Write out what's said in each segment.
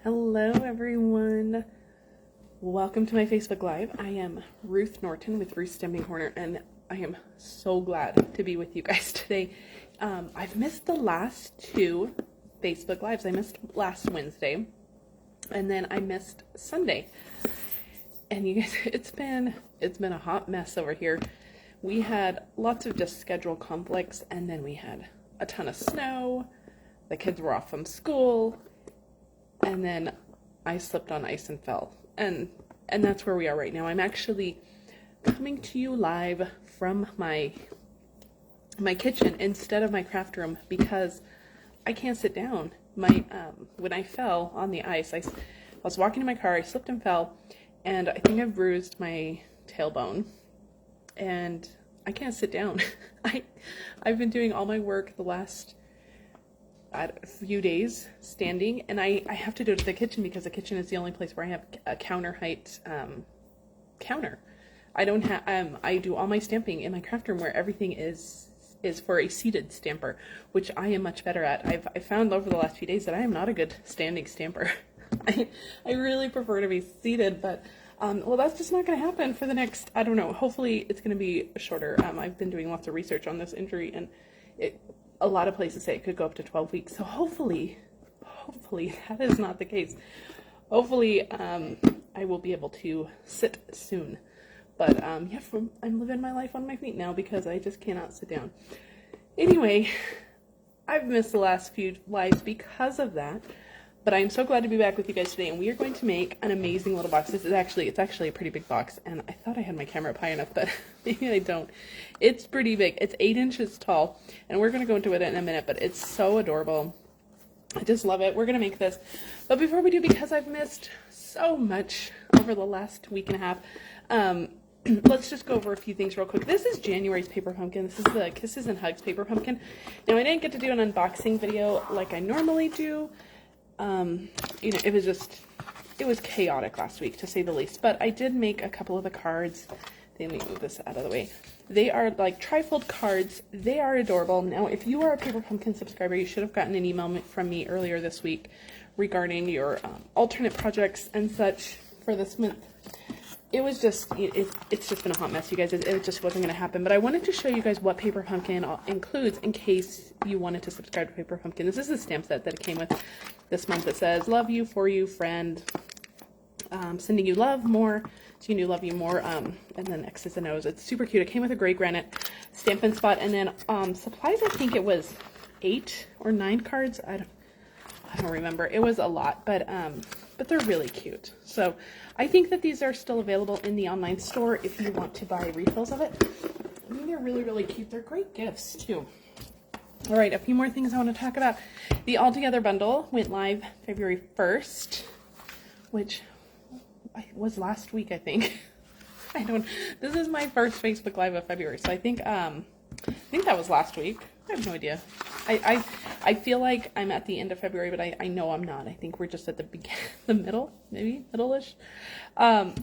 Hello everyone. Welcome to my Facebook Live. I am Ruth Norton with Reese Stamping Corner, and I am so glad to be with you guys today. I've missed the last two Facebook Lives. I missed last Wednesday, and then I missed Sunday. And you guys, it's been a hot mess over here. We had lots of just schedule conflicts, and then we had a ton of snow. The kids were off from school. And then I slipped on ice and fell. And that's where we are right now. I'm actually coming to you live from my kitchen instead of my craft room because I can't sit down. When I fell on the ice, I was walking to my car, I slipped and fell, and I think I bruised my tailbone. And I can't sit down. I've been doing all my work the last a few days standing, and I have to do it to the kitchen because the kitchen is the only place where I have a counter height counter. I don't have I do all my stamping in my craft room where everything is for a seated stamper, which I am much better at. I found over the last few days that I am not a good standing stamper. I really prefer to be seated, but well, that's just not going to happen for the next, I don't know, hopefully it's going to be shorter. I've been doing lots of research on this injury, and a lot of places say it could go up to 12 weeks. So hopefully that is not the case. Hopefully, I will be able to sit soon. But yeah, I'm living my life on my feet now because I just cannot sit down. Anyway, I've missed the last few lives because of that. But I'm so glad to be back with you guys today, and we are going to make an amazing little box. It's actually a pretty big box, and I thought I had my camera up high enough, but maybe I don't. It's pretty big. It's 8 inches tall, and we're going to go into it in a minute, but it's so adorable. I just love it. We're going to make this. But before we do, because I've missed so much over the last week and a half, let's just go over a few things real quick. This is January's paper pumpkin. This is the Kisses and Hugs paper pumpkin. Now, I didn't get to do an unboxing video like I normally do. It was chaotic last week, to say the least, but I did make a couple of the cards. Let me move this out of the way. They are like trifold cards. They are adorable. Now, if you are a Paper Pumpkin subscriber, you should have gotten an email from me earlier this week regarding your alternate projects and such for this month. It was just, it's just been a hot mess, you guys. It just wasn't going to happen. But I wanted to show you guys what Paper Pumpkin includes in case you wanted to subscribe to Paper Pumpkin. This is the stamp set that it came with this month. It says, love you, for you, friend, sending you love, more, so you love you more, and then X's and O's. It's super cute. It came with a gray granite Stampin' Spot, and then supplies, I think it was 8 or 9 cards. I don't remember. It was a lot, but they're really cute. So I think that these are still available in the online store if you want to buy refills of it. I think they're really, really cute. They're great gifts too. All right, a few more things I want to talk about. The All Together bundle went live February 1st, which was last week, I think. This is my first Facebook Live of February, so I think that was last week. I have no idea. I feel like I'm at the end of February, but I know I'm not. I think we're just at the middle, maybe middle-ish.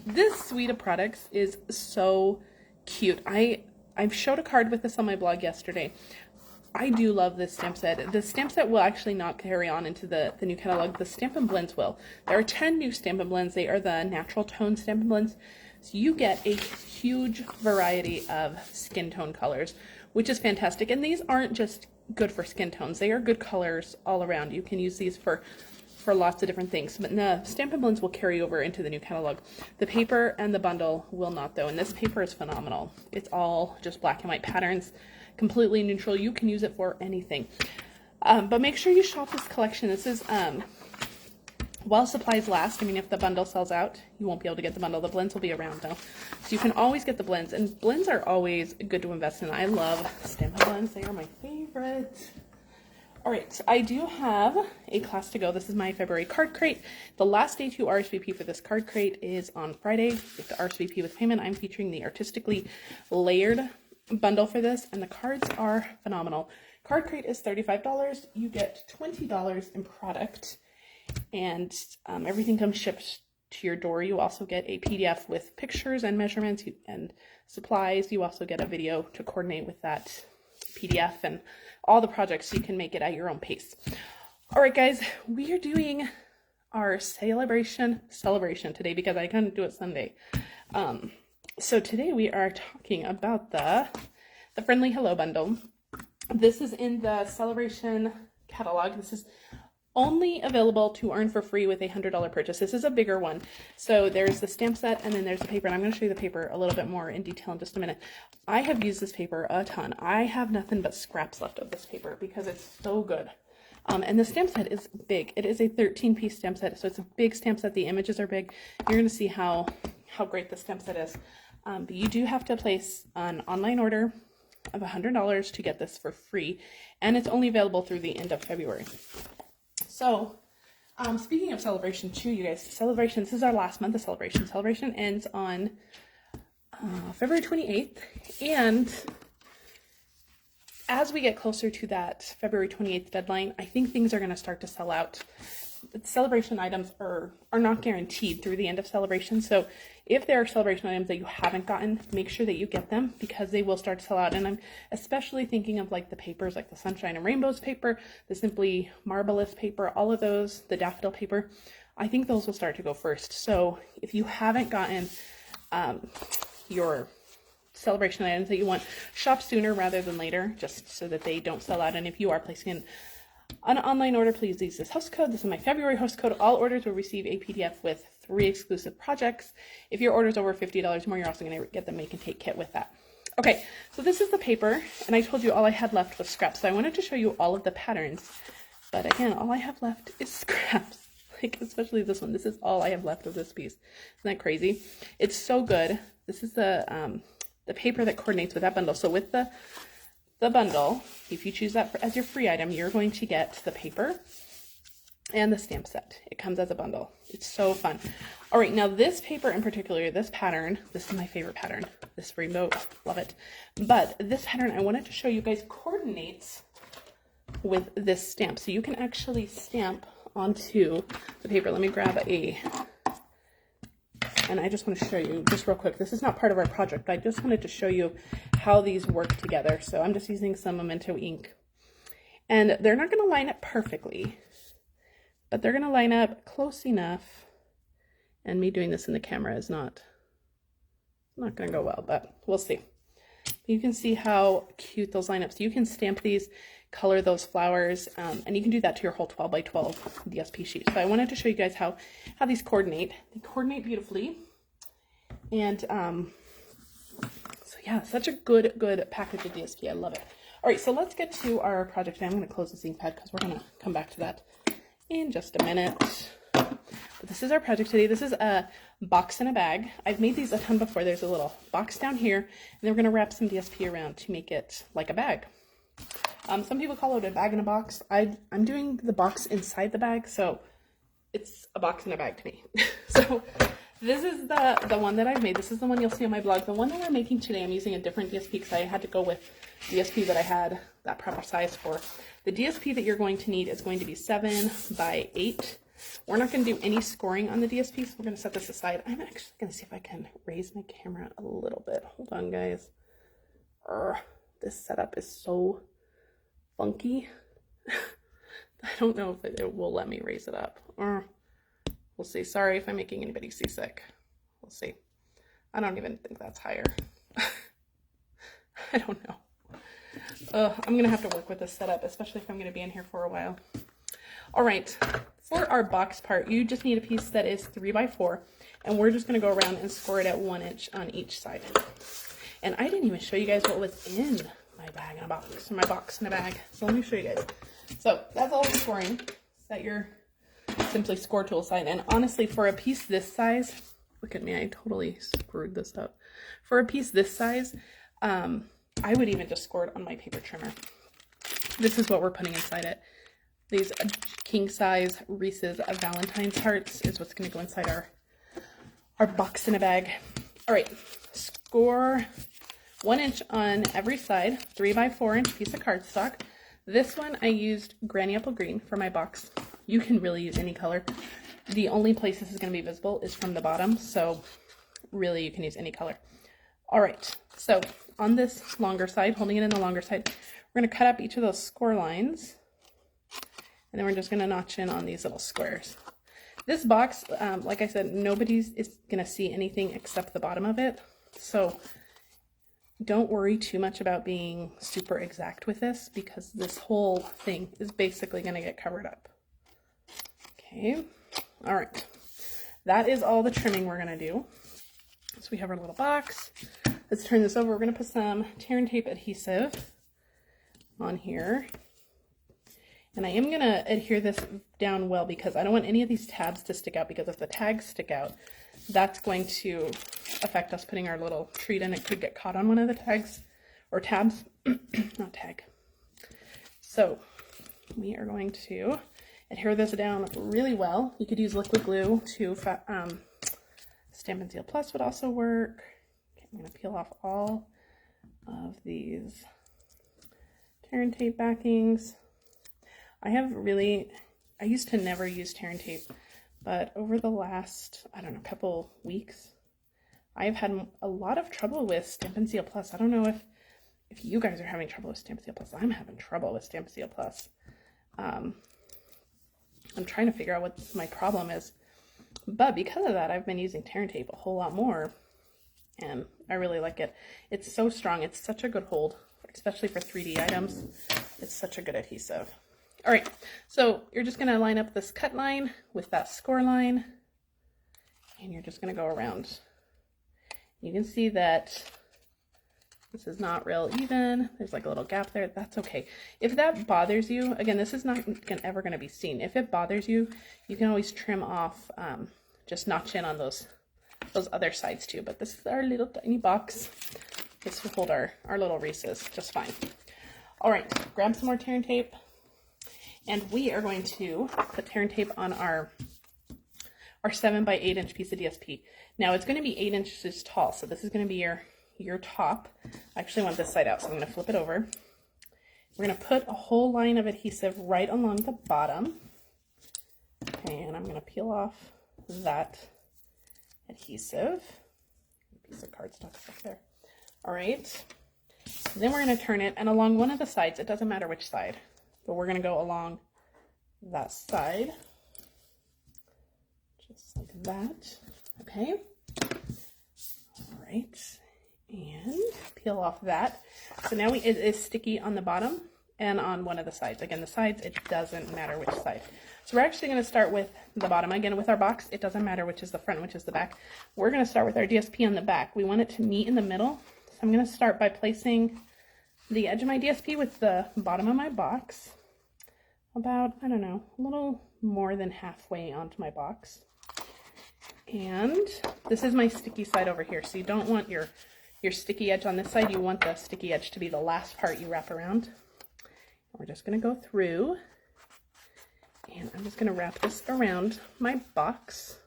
This suite of products is so cute. I showed a card with this on my blog yesterday. I do love this stamp set. The stamp set will actually not carry on into the new catalog. The Stampin' Blends will. There are 10 new Stampin' Blends. They are the natural tone Stampin' Blends. So you get a huge variety of skin tone colors, which is fantastic. And these aren't just good for skin tones. They are good colors all around. You can use these for lots of different things. But the Stampin' Blends will carry over into the new catalog. The paper and the bundle will not, though. And this paper is phenomenal. It's all just black and white patterns, completely neutral. You can use it for anything. But make sure you shop this collection. This is while supplies last. I mean, if the bundle sells out, you won't be able to get the bundle. The blends will be around, though. So you can always get the blends. And blends are always good to invest in. I love Stampin' Blends. They are my favorite. All right, so I do have a class to go. This is my February card crate. The last day to RSVP for this card crate is on Friday. You have to RSVP with payment. I'm featuring the artistically layered bundle for this, and the cards are phenomenal. Card crate is $35. You get $20 in product, and everything comes shipped to your door. You also get a PDF with pictures and measurements and supplies. You also get a video to coordinate with that PDF and all the projects, so you can make it at your own pace. All right, guys, we are doing our Sale-a-Bration celebration today because I couldn't do it Sunday. So today we are talking about the Friendly Hello bundle. This is in the Sale-a-Bration catalog. This is only available to earn for free with a $100 purchase. This is a bigger one. So there's the stamp set and then there's the paper. And I'm going to show you the paper a little bit more in detail in just a minute. I have used this paper a ton. I have nothing but scraps left of this paper because it's so good. And the stamp set is big. It is a 13-piece stamp set. So it's a big stamp set. The images are big. You're going to see how great the stamp set is. But you do have to place an online order of $100 to get this for free. And it's only available through the end of February. So, speaking of Sale-a-Bration too, you guys, Sale-a-Bration, this is our last month of Sale-a-Bration. Sale-a-Bration ends on February 28th, and as we get closer to that February 28th deadline, I think things are going to start to sell out. Sale-a-Bration items are not guaranteed through the end of Sale-a-Bration, so if there are Sale-a-Bration items that you haven't gotten, make sure that you get them because they will start to sell out. And I'm especially thinking of like the papers, like the Sunshine and Rainbows paper, the Simply Marvelous paper, all of those, the Daffodil paper. I think those will start to go first. So if you haven't gotten your Sale-a-Bration items that you want, shop sooner rather than later, just so that they don't sell out. And if you are placing an online order, please use this host code. This is my February host code. All orders will receive a PDF with 3 exclusive projects. If your order is over $50 more, you're also going to get the make and take kit with that. Okay, so this is the paper, and I told you all I had left was scraps. So I wanted to show you all of the patterns, but again, all I have left is scraps. Like, especially this one. This is all I have left of this piece. Isn't that crazy? It's so good. This is the paper that coordinates with that bundle. So with the bundle, if you choose that as your free item, you're going to get the paper and the stamp set. It comes as a bundle. It's so fun. All right, now this paper in particular, this pattern, this is my favorite pattern. This rainbow, love it. But this pattern, I wanted to show you guys, coordinates with this stamp. So you can actually stamp onto the paper. Let me grab and I just want to show you just real quick. This is not part of our project, but I just wanted to show you how these work together. So I'm just using some Memento ink. And they're not going to line up perfectly, but they're going to line up close enough. And me doing this in the camera is not going to go well, but we'll see. You can see how cute those line up. So you can stamp these, color those flowers, and you can do that to your whole 12 by 12 DSP sheet. So I wanted to show you guys how these coordinate. They coordinate beautifully. And so yeah, such a good package of DSP. I love it. All right, so let's get to our project today. I'm going to close this ink pad because we're going to come back to that in just a minute. But this is our project today. This is a box in a bag. I've made these a ton before. There's a little box down here, and then we're going to wrap some DSP around to make it like a bag. Some people call it a bag in a box. I'm doing the box inside the bag, so it's a box in a bag to me. So this is the one that I've made. This is the one you'll see on my blog. The one that we're making today, I'm using a different DSP because I had to go with DSP that I had that proper size for. The DSP that you're going to need is going to be 7 by 8. We're not going to do any scoring on the DSP, so we're going to set this aside. I'm actually going to see if I can raise my camera a little bit. Hold on, guys. This setup is so funky. I don't know if it will let me raise it up. We'll see. Sorry if I'm making anybody seasick. We'll see. I don't even think that's higher. I don't know. I'm going to have to work with this setup, especially if I'm going to be in here for a while. All right. For our box part, you just need a piece that is 3 by 4, and we're just going to go around and score it at 1 inch on each side. And I didn't even show you guys what was in my bag in a box, or my box in a bag. So let me show you guys. So that's all the scoring. Set your Simply score tool aside. And honestly, for a piece this size, look at me, I totally screwed this up. For a piece this size, I would even just score it on my paper trimmer. This is what we're putting inside it. These king size Reese's Valentine's hearts is what's going to go inside our box in a bag. All right, score 1 inch on every side, 3 by 4 inch piece of cardstock. This one I used Granny Apple Green for my box. You can really use any color. The only place this is going to be visible is from the bottom, so really you can use any color. All right, so on this longer side, holding it in the longer side, we're going to cut up each of those score lines, and then we're just going to notch in on these little squares. This box, like I said, nobody's is gonna see anything except the bottom of it. So don't worry too much about being super exact with this, because this whole thing is basically gonna get covered up. Okay, all right. That is all the trimming we're gonna do. So we have our little box. Let's turn this over. We're gonna put some tear and tape adhesive on here. And I am gonna adhere this down well, because I don't want any of these tabs to stick out, because if the tags stick out, that's going to affect us putting our little treat in. It could get caught on one of the tags or tabs, not tag. So we are going to adhere this down really well. You could use liquid glue to, Stampin' Seal Plus would also work. Okay, I'm gonna peel off all of these tear and tape backings. I used to never use tear and tape, but over the last, I don't know, couple weeks, I've had a lot of trouble with Stampin' Seal Plus. I don't know if you guys are having trouble with Stampin' Seal Plus. I'm having trouble with Stampin' Seal Plus. I'm trying to figure out what my problem is, but because of that, I've been using tear and tape a whole lot more, and I really like it. It's so strong. It's such a good hold, especially for 3D items. It's such a good adhesive. All right, so you're just gonna line up this cut line with that score line, and you're just gonna go around. You can see that this is not real even. There's like a little gap there. That's okay. If that bothers you, again, this is not ever gonna be seen. If it bothers you, you can always trim off, just notch in on those other sides too. But this is our little tiny box. This will hold our little Reese's just fine. All right, grab some more tear and tape. And we are going to put tear and tape on our 7 by 8 inch piece of DSP. Now it's going to be 8 inches tall, so this is going to be your top. I actually want this side out, so I'm going to flip it over. We're going to put a whole line of adhesive right along the bottom. Okay, and I'm going to peel off that adhesive. A piece of cardstock stuck there. All right. And then we're going to turn it, and along one of the sides, it doesn't matter which side, but we're going to go along that side, just like that. Okay. All right. And peel off that. So now it is sticky on the bottom and on one of the sides. Again, the sides, it doesn't matter which side. So we're actually going to start with the bottom. Again, with our box, it doesn't matter which is the front, which is the back. We're going to start with our DSP on the back. We want it to meet in the middle. So I'm going to start by placing the edge of my DSP with the bottom of my box, about, I don't know, a little more than halfway onto my box. And this is my sticky side over here. So you don't want your sticky edge on this side. You want the sticky edge to be the last part you wrap around. We're just going to go through, and I'm just going to wrap this around my box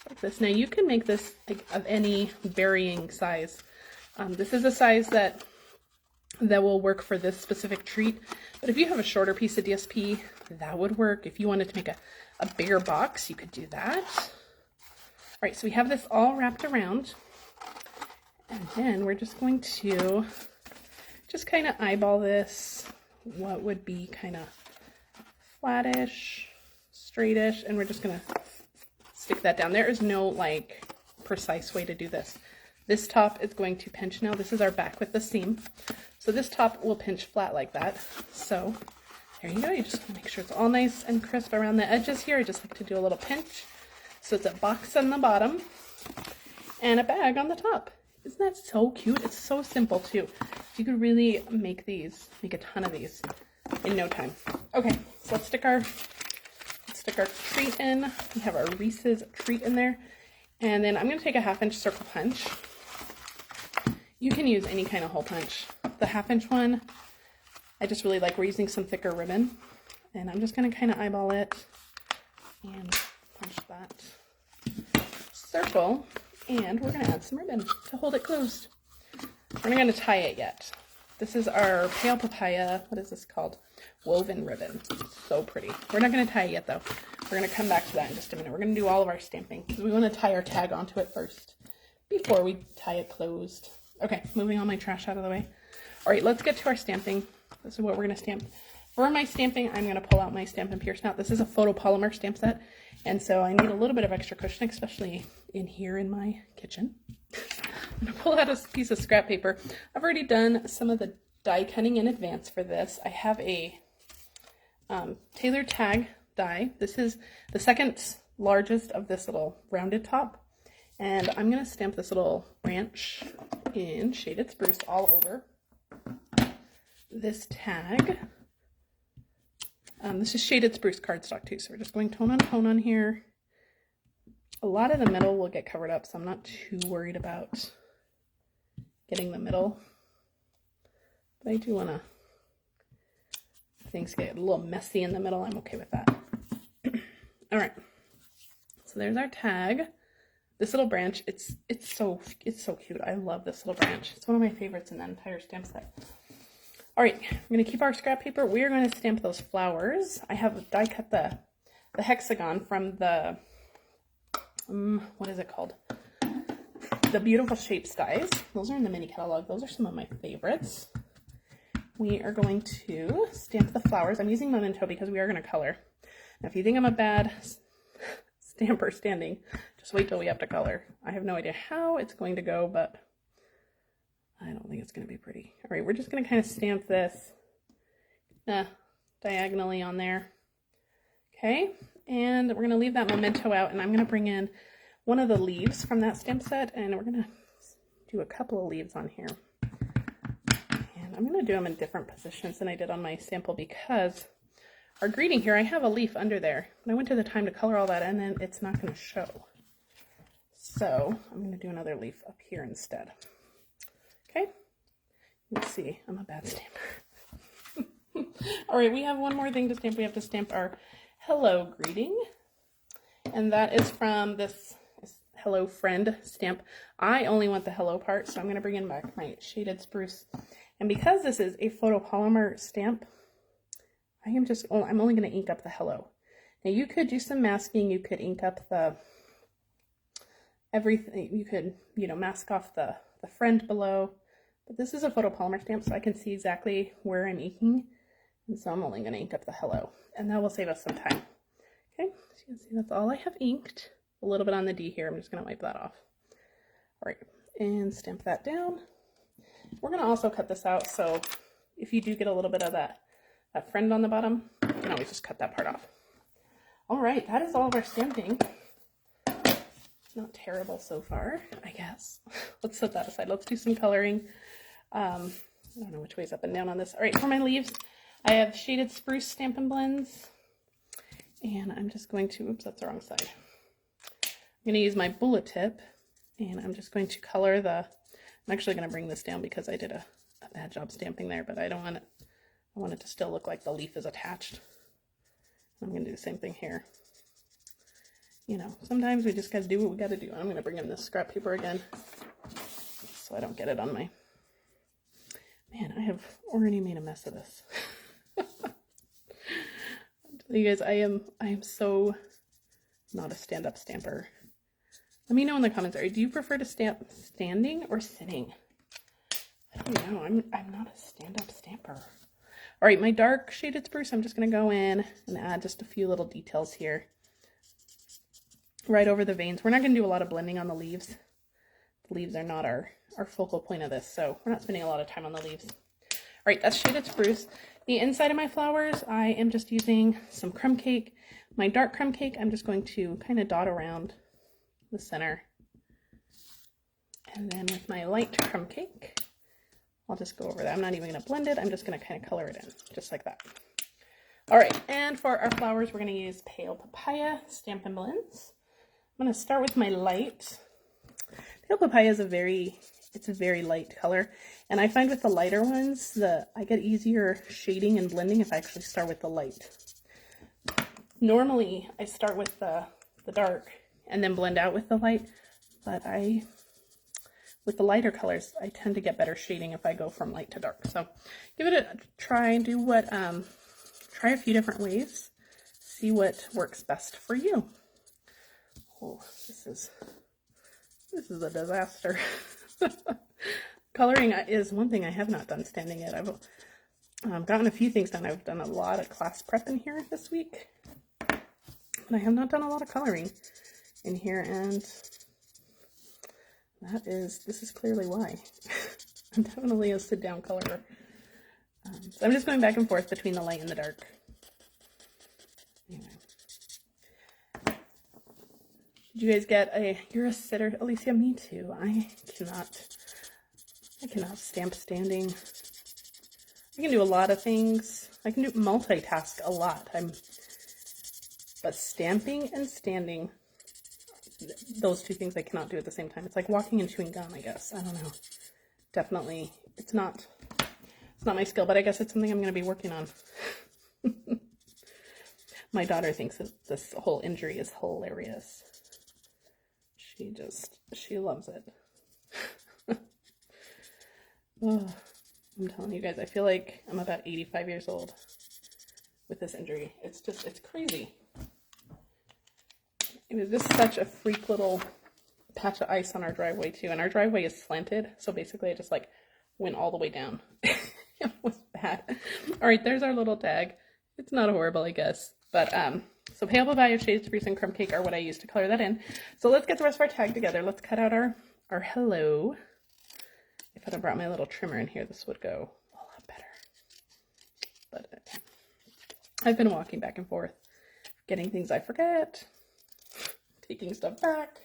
like this. Now you can make this of any varying size. This is a size that will work for this specific treat, but if you have a shorter piece of DSP, that would work. If you wanted to make a bigger box, you could do that. All right, so we have this all wrapped around, and then we're just going to just kind of eyeball this, what would be kind of flattish, straightish, and we're just gonna stick that down. There is no like precise way to do this. This top is going to pinch now. This is our back with the seam. So this top will pinch flat like that. So there you go. You just want to make sure it's all nice and crisp around the edges here. I just like to do a little pinch. So it's a box on the bottom and a bag on the top. Isn't that so cute? It's so simple too. You could really make a ton of these in no time. Okay, so let's stick our treat in. We have our Reese's treat in there. And then I'm going to take a 1/2 inch circle punch. You can use any kind of hole punch. The 1/2 inch one, I just really like. We're using some thicker ribbon. And I'm just going to kind of eyeball it and punch that circle. And we're going to add some ribbon to hold it closed. We're not going to tie it yet. This is our Pale Papaya, what is this called? Woven ribbon. So pretty. We're not going to tie it yet though. We're going to come back to that in just a minute. We're going to do all of our stamping because we want to tie our tag onto it first before we tie it closed. Okay, moving all my trash out of the way. All right, let's get to our stamping. This is what we're going to stamp. For my stamping, I'm going to pull out my Stampin' Pierce. Now, this is a photopolymer stamp set, and so I need a little bit of extra cushion, especially in here in my kitchen. I'm going to pull out a piece of scrap paper. I've already done some of the die cutting in advance for this. I have a Taylor tag die. This is the second largest of this little rounded top, and I'm going to stamp this little branch in Shaded Spruce all over this tag. This is Shaded Spruce cardstock too, so we're just going tone on here. A lot of the middle will get covered up, so I'm not too worried about getting the middle. But I do want to, things get a little messy in the middle. I'm okay with that. All right, so there's our tag. This little branch, it's so cute. I love this little branch. It's one of my favorites in the entire stamp set. All right, we're going to keep our scrap paper. We are going to stamp those flowers. I have die cut the hexagon from the, what is it called? The Beautiful Shapes dies. Those are in the mini catalog. Those are some of my favorites. We are going to stamp the flowers. I'm using Memento because we are going to color. Now, if you think I'm a bad stamper standing, just wait till we have to color. I have no idea how it's going to go, but I don't think it's going to be pretty. All right, we're just going to kind of stamp this diagonally on there. Okay, and we're going to leave that Memento out, and I'm going to bring in one of the leaves from that stamp set, and we're going to do a couple of leaves on here. And I'm going to do them in different positions than I did on my sample because our greeting here, I have a leaf under there. And I went to the time to color all that, and then it's not going to show. So I'm going to do another leaf up here instead. Okay, let's see, I'm a bad stamper. All right, we have one more thing to stamp. We have to stamp our hello greeting. And that is from this Hello Friend stamp. I only want the hello part, so I'm going to bring in back my Shaded Spruce. And because this is a photopolymer stamp, I'm only going to ink up the hello. Now you could do some masking. You could ink up the everything. You could, mask off the friend below. But this is a photopolymer stamp, so I can see exactly where I'm inking. And so I'm only going to ink up the hello. And that will save us some time. Okay, so you can see that's all I have inked. A little bit on the D here. I'm just going to wipe that off. All right, and stamp that down. We're going to also cut this out, so if you do get a little bit of that friend on the bottom, you can always just cut that part off. All right, that is all of our stamping. Not terrible so far, I guess. Let's set that aside. Let's do some coloring. I don't know which way's up and down on this. All right, for my leaves, I have Shaded Spruce Stampin' Blends. And I'm just going to, oops, that's the wrong side. I'm going to use my bullet tip, and I'm just going to color I'm actually going to bring this down because I did a bad job stamping there, but I don't want it, I want it to still look like the leaf is attached. I'm going to do the same thing here. Sometimes we just got to do what we got to do. I'm going to bring in this scrap paper again so I don't get it on my... Man, I have already made a mess of this. You guys, I am so not a stand-up stamper. Let me know in the comments, do you prefer to stamp standing or sitting? I don't know. I'm not a stand-up stamper. All right, my dark Shaded Spruce, I'm just going to go in and add just a few little details here. Right over the veins. We're not going to do a lot of blending on the leaves. The leaves are not our focal point of this, so we're not spending a lot of time on the leaves. All right, that's Shaded Spruce. The inside of my flowers, I am just using some crumb cake. My dark crumb cake, I'm just going to kind of dot around the center. And then with my light crumb cake, I'll just go over that. I'm not even going to blend it. I'm just going to kind of color it in, just like that. All right, and for our flowers, we're going to use Pale Papaya Stampin' Blends. I'm going to start with my light. Pale Papaya is a very light color. And I find with the lighter ones, I get easier shading and blending if I actually start with the light. Normally, I start with the dark and then blend out with the light, but with the lighter colors, I tend to get better shading if I go from light to dark. So give it a try, try a few different ways, see what works best for you. Oh, this is a disaster. Coloring is one thing I have not done standing yet. I've gotten a few things done. I've done a lot of class prep in here this week, but I have not done a lot of coloring in here, and this is clearly why. I'm definitely a sit-down colorer. So I'm just going back and forth between the light and the dark. Anyway. Did you guys get you're a sitter, Alicia? Me too. I cannot stamp standing. I can do a lot of things. I can do multitask a lot. But stamping and standing, those two things I cannot do at the same time. It's like walking and chewing gum, I guess. I don't know. Definitely, it's not my skill, but I guess it's something I'm going to be working on. My daughter thinks that this whole injury is hilarious. She loves it. Oh, I'm telling you guys, I feel like I'm about 85 years old with this injury. It's crazy. It was just such a freak little patch of ice on our driveway too. And our driveway is slanted. So basically I just like went all the way down. It was bad. All right, there's our little tag. It's not horrible, I guess. But, so Pale Papaya, Shades, Reese, and Crumb Cake are what I used to color that in. So let's get the rest of our tag together. Let's cut out our hello. If I'd have brought my little trimmer in here, this would go a lot better. But I've been walking back and forth, getting things I forget, taking stuff back.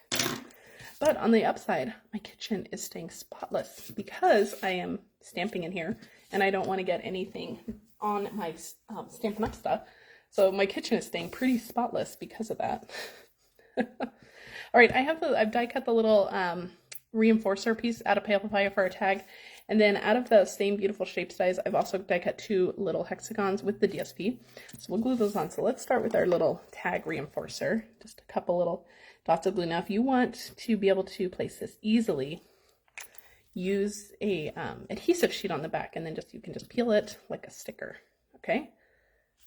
But on the upside, my kitchen is staying spotless because I am stamping in here and I don't want to get anything on my Stampin' Up stuff. So my kitchen is staying pretty spotless because of that. All right, I've die cut the little reinforcer piece out of Pale Papaya for our tag. And then out of the same beautiful shape size, I've also die cut 2 little hexagons with the DSP. So we'll glue those on. So let's start with our little tag reinforcer. Just a couple little dots of glue. Now, if you want to be able to place this easily, use a adhesive sheet on the back, and then you can just peel it like a sticker. Okay.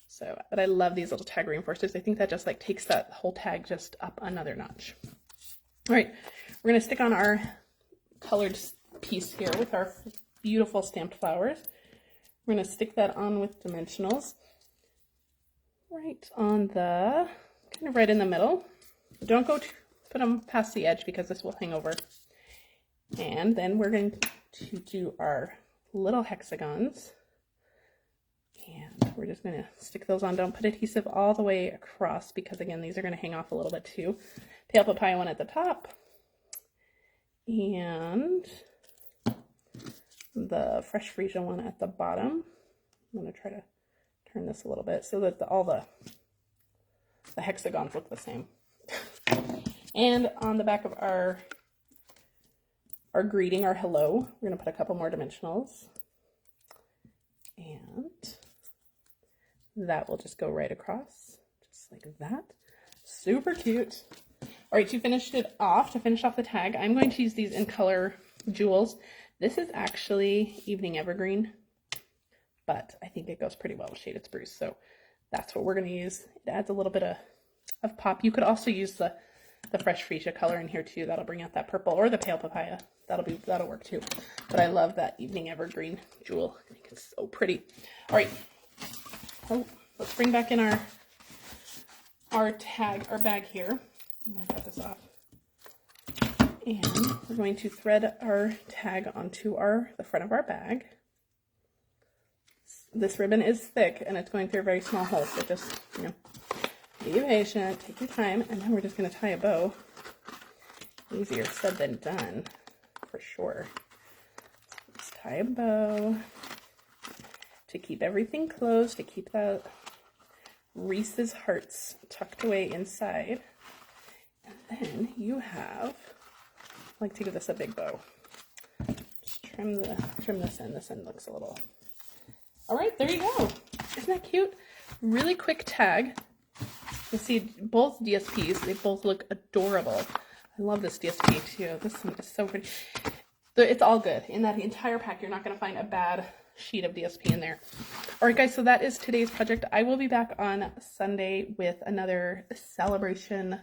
So, but I love these little tag reinforcers. I think that just like takes that whole tag just up another notch. All right, we're gonna stick on our colored piece here with our beautiful stamped flowers. We're gonna stick that on with dimensionals right on the, kind of right in the middle. Don't go put them past the edge because this will hang over. And then we're going to do our little hexagons. And we're just going to stick those on. Don't put adhesive all the way across because, again, these are going to hang off a little bit too. Pale Papaya one at the top. And the Fresh Freesia one at the bottom. I'm going to try to turn this a little bit so that all the hexagons look the same. And on the back of our greeting, our hello, we're going to put a couple more dimensionals. And that will just go right across, just like that. Super cute. All right, to finish off the tag, I'm going to use these in color jewels. This is actually Evening Evergreen, but I think it goes pretty well with Shaded Spruce, so that's what we're going to use. It adds a little bit of pop. You could also use the Fresh Freesia color in here too. That'll bring out that purple, or the Pale Papaya. That'll work too. But I love that Evening Evergreen jewel. I think it's so pretty. All right. Oh, let's bring back in our bag here. I'm going to cut this off. And we're going to thread our tag onto the front of our bag. This ribbon is thick and it's going through a very small hole, so just, be patient, take your time, and then we're just going to tie a bow. Easier said than done, for sure. Let's tie a bow to keep everything closed, to keep that Reese's hearts tucked away inside. And then you have, I like to give this a big bow. Just trim this in. This end looks a little. All right, there you go. Isn't that cute? Really quick tag. You see both DSPs, they both look adorable. I love this DSP too. This one is so pretty. It's all good. In that entire pack, you're not going to find a bad sheet of DSP in there. All right, guys, so that is today's project. I will be back on Sunday with another celebration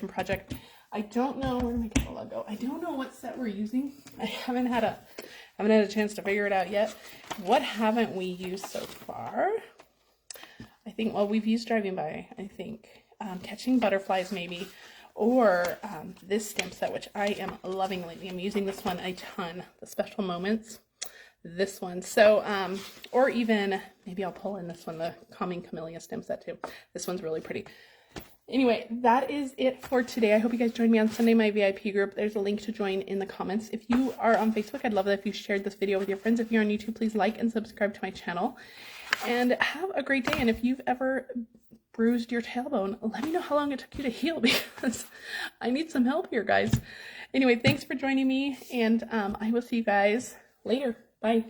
project. I don't know, where did my catalog go? I don't know what set we're using. I haven't had Haven't had a chance to figure it out yet. What haven't we used so far? I think, well, we've used Driving By, I think. Catching Butterflies, maybe. Or this stamp set, which I am loving lately. I'm using this one a ton. The Special Moments. This one. So, or even, maybe I'll pull in this one, the Calming Camellia stamp set too. This one's really pretty. Anyway, that is it for today. I hope you guys join me on Sunday, my VIP group. There's a link to join in the comments. If you are on Facebook, I'd love it if you shared this video with your friends. If you're on YouTube, please like and subscribe to my channel. And have a great day. And if you've ever bruised your tailbone, let me know how long it took you to heal, because I need some help here, guys. Anyway, thanks for joining me, and I will see you guys later. Bye.